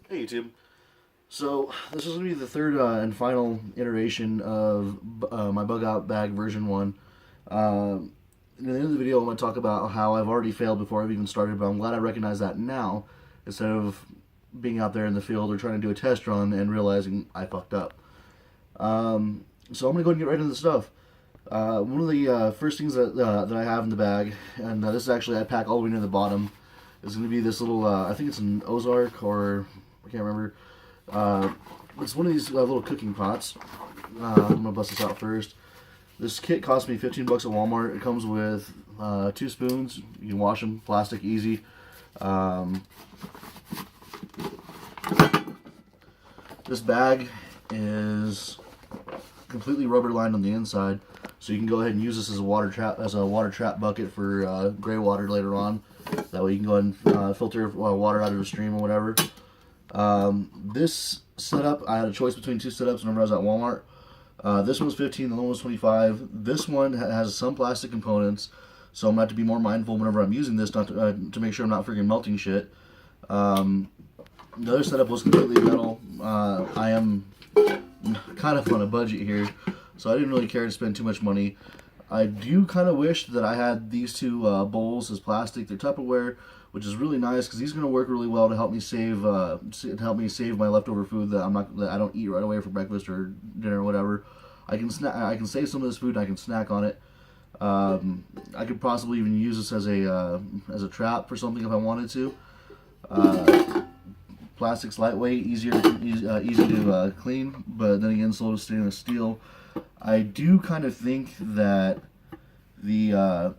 Hey YouTube. So this is going to be the third and final iteration of my Bugout bag version 1. In the end of the video I'm going to talk about how I've already failed before I've even started, but I'm glad I recognize that now instead of being out there in the field or trying to do a test run and realizing I fucked up. So I'm going to go and get right into the stuff. One of the first things that I have in the bag, and this is actually I pack all the way near the bottom, is going to be this little, I think it's an Ozark or I can't remember. It's one of these little cooking pots. I'm going to bust this out first. This kit cost me 15 bucks at Walmart. It comes with 2 spoons. You can wash them, plastic, easy. This bag is completely rubber lined on the inside, so you can go ahead and use this as a water trap bucket for gray water later on. That way you can go ahead and filter water out of the stream or whatever. This setup, I had a choice between 2 setups whenever I was at Walmart. This one was 15, the other one was 25. This one has some plastic components, so I'm going to have to be more mindful whenever I'm using this not to make sure I'm not freaking melting shit. The other setup was completely metal. I am kind of on a budget here, so I didn't really care to spend too much money. I do kind of wish that I had these 2 bowls as plastic. They're Tupperware, which is really nice because these are going to work really well to help me save my leftover food that I don't eat right away for breakfast or dinner or whatever. I can save some of this food and I can snack on it. I could possibly even use this as a trap for something if I wanted to. Plastic's lightweight, easy to clean, but then again, so is stainless steel. I do kind of think that the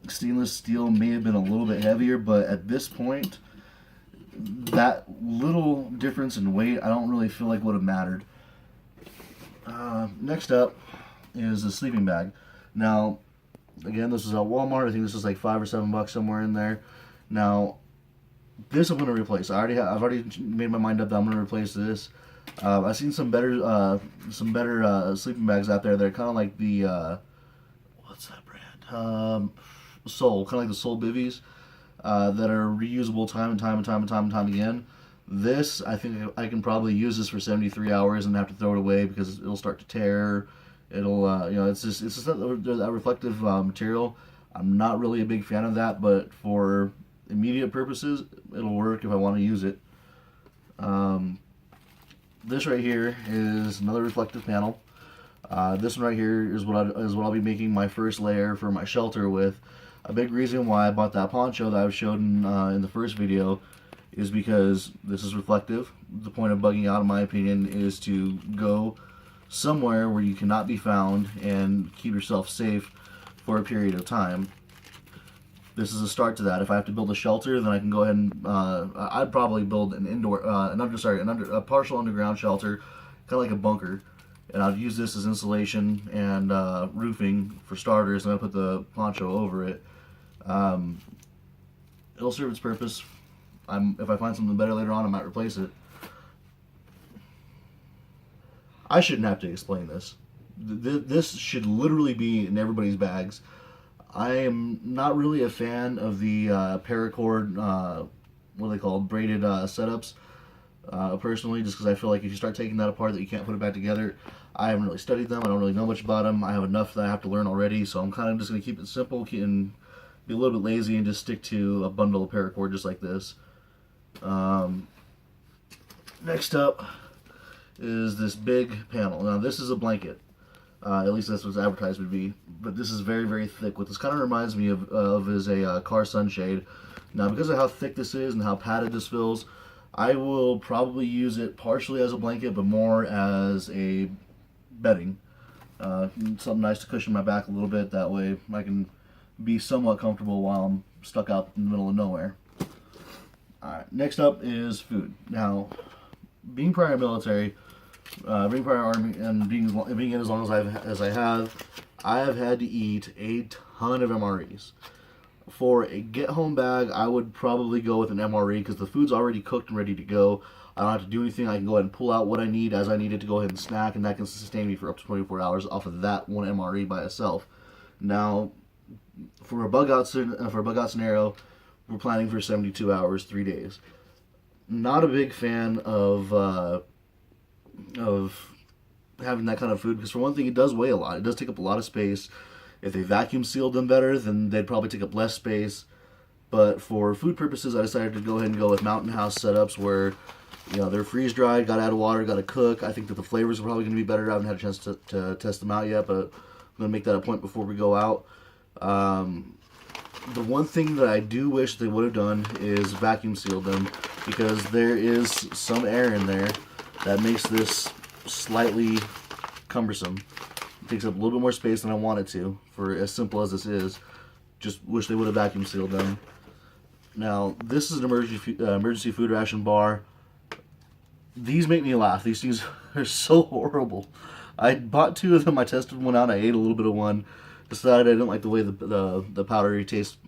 stainless steel may have been a little bit heavier, but at this point, that little difference in weight, I don't really feel like would have mattered. Next up is the sleeping bag. Now, again, this is at Walmart. I think this is like $5 or $7 somewhere in there. Now, this I'm going to replace. I've already made my mind up that I'm going to replace this. I've seen some better sleeping bags out there that are kind of like the what's that brand? Soul, kind of like the Soul Bivvies, that are reusable time and time again. This, I think I can probably use this for 73 hours and have to throw it away because it'll start to tear. It'll it's just a reflective material. I'm not really a big fan of that, but for immediate purposes, it'll work if I want to use it. This right here is another reflective panel. This one right here is what I'll be making my first layer for my shelter with. A big reason why I bought that poncho that I've showed in the first video is because this is reflective. The point of bugging out, in my opinion, is to go somewhere where you cannot be found and keep yourself safe for a period of time. This is a start to that. If I have to build a shelter, then I can go ahead and I'd probably build a partial underground shelter, kind of like a bunker, and I'd use this as insulation and roofing for starters. And I put the poncho over it. It'll serve its purpose. If I find something better later on, I might replace it. I shouldn't have to explain this. This should literally be in everybody's bags. I am not really a fan of the paracord, what are they called, braided setups, personally, just because I feel like if you start taking that apart that you can't put it back together. I haven't really studied them. I don't really know much about them. I have enough that I have to learn already, so I'm kind of just going to keep it simple and be a little bit lazy and just stick to a bundle of paracord just like this. Next up is this big panel. Now this is a blanket. At least that's what it's advertised would be. But this is very, very thick. What this kind of reminds me of is a car sunshade. Now, because of how thick this is and how padded this feels, I will probably use it partially as a blanket, but more as a bedding. Something nice to cushion my back a little bit. That way I can be somewhat comfortable while I'm stuck out in the middle of nowhere. Alright, next up is food. Now, being prior military, being prior army, and being in as long as I have had to eat a ton of MREs. For a get-home bag, I would probably go with an MRE because the food's already cooked and ready to go. I don't have to do anything. I can go ahead and pull out what I need as I need it to go ahead and snack, and that can sustain me for up to 24 hours off of that one MRE by itself. Now, for a bug out scenario, we're planning for 72 hours, 3 days. not a big fan of having that kind of food because for one thing, it does weigh a lot. It does take up a lot of space. If they vacuum sealed them better, then they'd probably take up less space. But for food purposes, I decided to go ahead and go with Mountain House setups where, they're freeze dried, got to add water, got to cook. I think that the flavors are probably going to be better. I haven't had a chance to test them out yet, but I'm going to make that a point before we go out. The one thing that I do wish they would have done is vacuum sealed them because there is some air in there that makes this slightly cumbersome. It takes up a little bit more space than I want it to for as simple as this is. Just wish they would have vacuum sealed them. Now, this is an emergency food ration bar. These make me laugh. These things are so horrible. I bought 2 of them. I tested one out. I ate a little bit of one. Decided I didn't like the way the powdery taste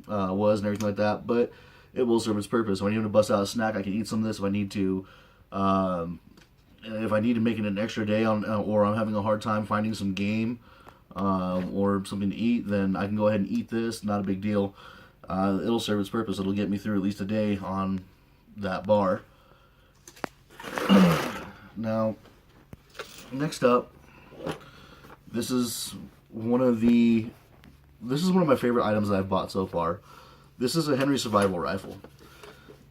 was and everything like that. But it will serve its purpose. When I need to bust out a snack, I can eat some of this if I need to. If I need to make it an extra day or I'm having a hard time finding some game or something to eat, then I can go ahead and eat this. Not a big deal. It'll serve its purpose. It'll get me through at least a day on that bar. Now, next up, this is one of my favorite items that I've bought so far. This is a Henry survival rifle.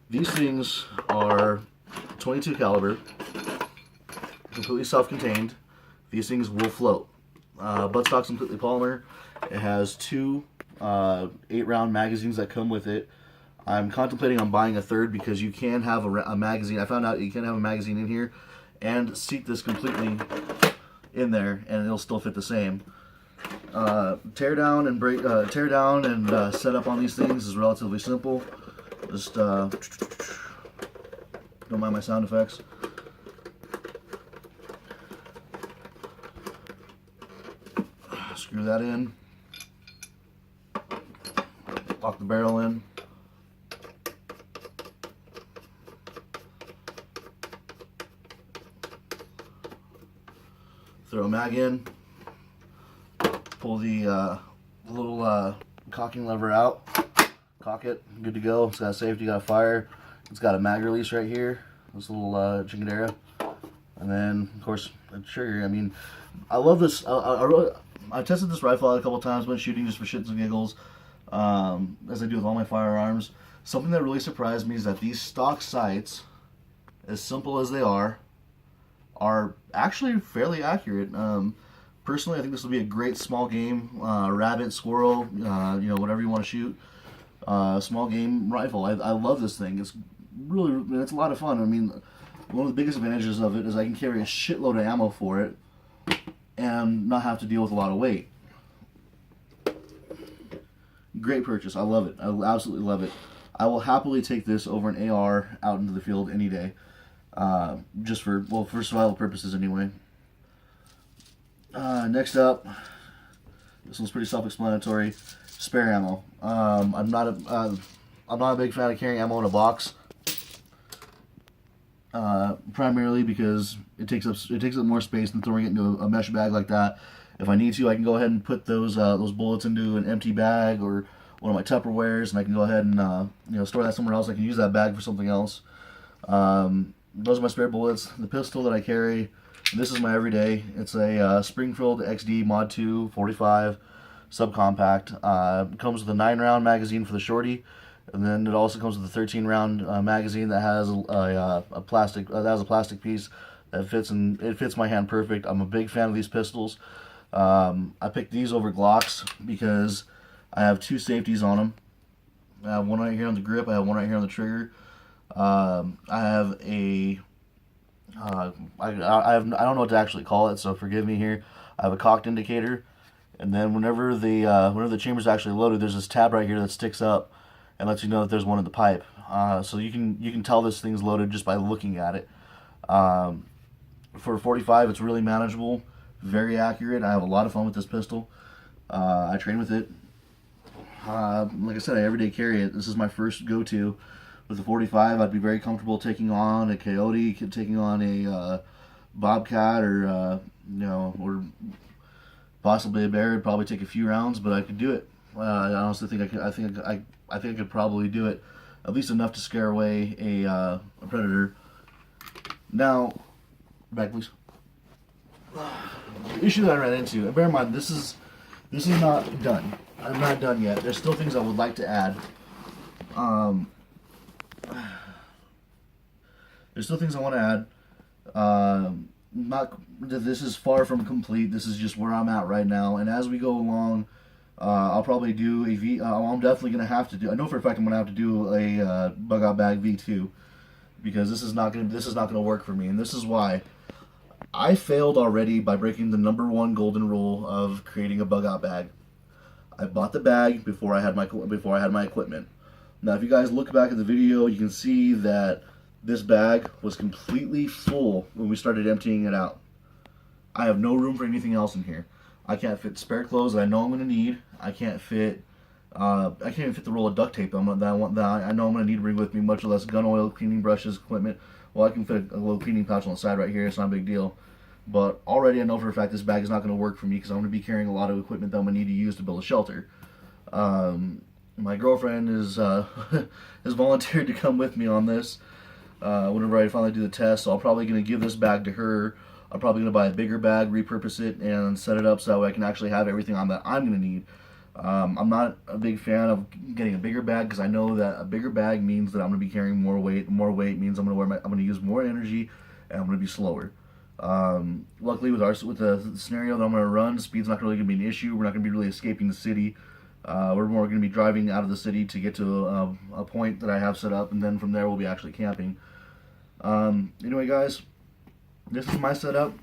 These things are 22 caliber, completely self-contained. These things will float. Buttstock's completely polymer. It has 2 8-round magazines that come with it. I'm contemplating on buying a third because you can have a magazine. I found out you can have a magazine in here and seat this completely in there, and it'll still fit the same. Tear down and set up on these things is relatively simple. Just don't mind my sound effects. Screw that in. Lock the barrel in. Throw a mag in. Pull the little cocking lever out. Cock it. Good to go. It's got a safety, got a fire. It's got a mag release right here. This little chingadera. And then, of course, a trigger. I mean, I love this. I tested this rifle out a couple times when shooting just for shits and giggles, as I do with all my firearms. Something that really surprised me is that these stock sights, as simple as they are actually fairly accurate. Personally, I think this will be a great small game, rabbit, squirrel, whatever you want to shoot. Small game rifle. I love this thing. It's a lot of fun. I mean, one of the biggest advantages of it is I can carry a shitload of ammo for it and not have to deal with a lot of weight. Great purchase. I love it. I absolutely love it. I will happily take this over an AR out into the field any day. Just for survival purposes anyway. Next up, this one's pretty self-explanatory. Spare ammo. I'm not a big fan of carrying ammo in a box. Primarily because it takes up more space than throwing it into a mesh bag like that. If I need to, I can go ahead and put those bullets into an empty bag or one of my Tupperwares, and I can go ahead and store that somewhere else. I can use that bag for something else. Those are my spare bullets. The pistol that I carry, this is my everyday. It's a Springfield XD Mod 2 45 subcompact. It comes with a 9-round magazine for the shorty, and then it also comes with a 13-round magazine that has a plastic piece that fits my hand perfect. I'm a big fan of these pistols. I picked these over Glocks because I have 2 safeties on them. I have one right here on the grip. I have one right here on the trigger. I have a I don't know what to actually call it, so forgive me here. I have a cocked indicator, and then whenever the chamber's actually loaded, there's this tab right here that sticks up and lets you know that there's one in the pipe. So you can tell this thing's loaded just by looking at it. For 45, it's really manageable, very accurate. I have a lot of fun with this pistol. I train with it. Like I said, I everyday carry it. This is my first go-to. With the 45, I'd be very comfortable taking on a coyote, taking on a bobcat, or or possibly a bear. It'd probably take a few rounds, but I could do it. I honestly think I could. I think I could probably do it. at least enough to scare away a predator. Now, back please. The issue that I ran into, and bear in mind, this is not done. I'm not done yet. There's still things I would like to add. There's still things I want to add. This is far from complete. This is just where I'm at right now. And as we go along, I'll probably do I'm definitely gonna have to do. I know for a fact I'm gonna have to do a Bugout bag V2 because this is not gonna work for me. And this is why I failed already by breaking the #1 golden rule of creating a Bugout bag. I bought the bag before I had my equipment. Now, if you guys look back at the video, you can see that this bag was completely full when we started emptying it out. I have no room for anything else in here. I can't fit spare clothes that I know I'm going to need. I can't even fit the roll of duct tape that I know I'm going to need to bring with me, much less gun oil, cleaning brushes, equipment. Well, I can fit a little cleaning pouch on the side right here. It's not a big deal. But already I know for a fact this bag is not going to work for me because I'm going to be carrying a lot of equipment that I'm going to need to use to build a shelter. My girlfriend is has volunteered to come with me on this. Whenever I finally do the test, so I'm probably going to give this bag to her. I'm probably going to buy a bigger bag, repurpose it, and set it up so that way I can actually have everything on that I'm going to need. I'm not a big fan of getting a bigger bag because I know that a bigger bag means that I'm going to be carrying more weight. More weight means I'm going to use more energy, and I'm going to be slower. Luckily, with the scenario that I'm going to run, speed's not really going to be an issue. We're not going to be really escaping the city. We're more going to be driving out of the city to get to a point that I have set up, and then from there we'll be actually camping. Anyway, guys, this is my setup.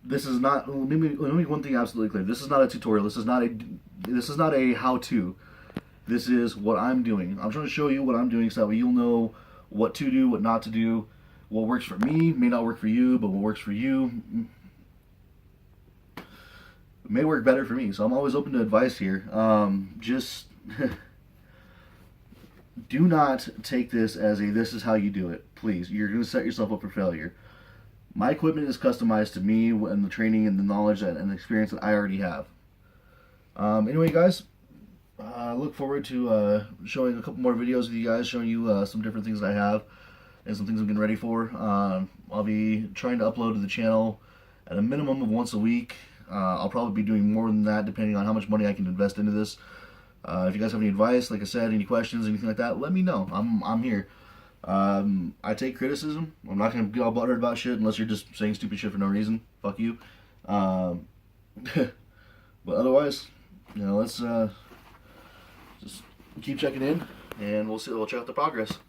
This is not. Let me make one thing absolutely clear. This is not a tutorial. This is not a how-to. This is what I'm doing. I'm trying to show you what I'm doing so that way you'll know what to do, what not to do. What works for me may not work for you, but what works for you may work better for me. So I'm always open to advice here. Just do not take this as this is how you do it. Please, you're going to set yourself up for failure. My equipment is customized to me and the training and the knowledge and the experience that I already have. Anyway, guys, I look forward to showing a couple more videos with you guys, showing you some different things that I have and some things I'm getting ready for. I'll be trying to upload to the channel at a minimum of once a week. I'll probably be doing more than that depending on how much money I can invest into this. If you guys have any advice, like I said, any questions, anything like that, let me know. I'm here. I take criticism. I'm not going to get all butthurt about shit unless you're just saying stupid shit for no reason. Fuck you. But otherwise, let's just keep checking in, and we'll check out the progress.